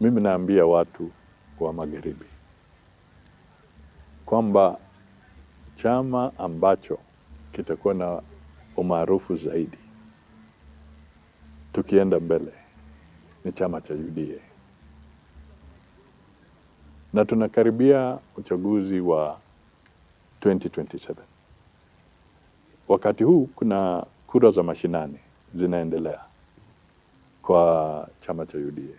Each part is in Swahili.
Mimi naambia watu wa magharibi kwamba chama ambacho kitakuwa na umaarufu zaidi tukienda mbele ni chama cha UDA. Na tunakaribia uchaguzi wa 2027. Wakati huu kuna kura za mashinani zinaendelea kwa chama cha UDA.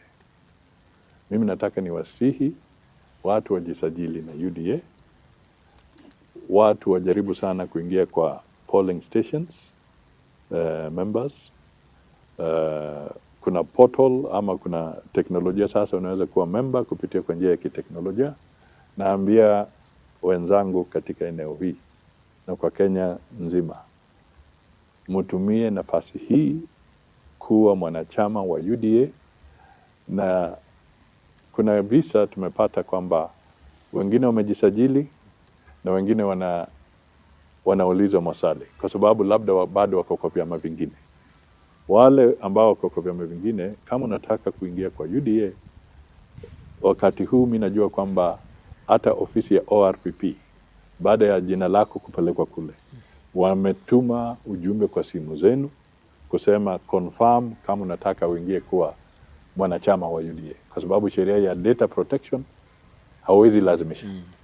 Mimi nataka niwasihi watu wajisajili na UDA. Watu wajaribu sana kuingia kwa polling stations, members. Kuna portal ama kuna teknolojia sasa unaweza kuwa member kupitia kwa njia ya kiteknolojia. Naambia wenzangu katika eneo hii na kwa Kenya nzima, mtumie nafasi hii kuwa mwanachama wa UDA. Na kuna visa tumepata kwamba wengine wamejisajili na wengine wanaulizwa maswali kwa sababu labda bado wako kwa vyama vingine. Wale ambao wako kwa vyama vingine, kama unataka kuingia kwa UDA, wakati huu mimi najua kwamba hata ofisi ya ORPP baada ya jina lako kupelekwa kule, wametuma ujumbe kwa simu zenu kusema confirm kama unataka uingie kuwa mwanachama wa UDA, kwa sababu sheria ya data protection hawezi lazimisha.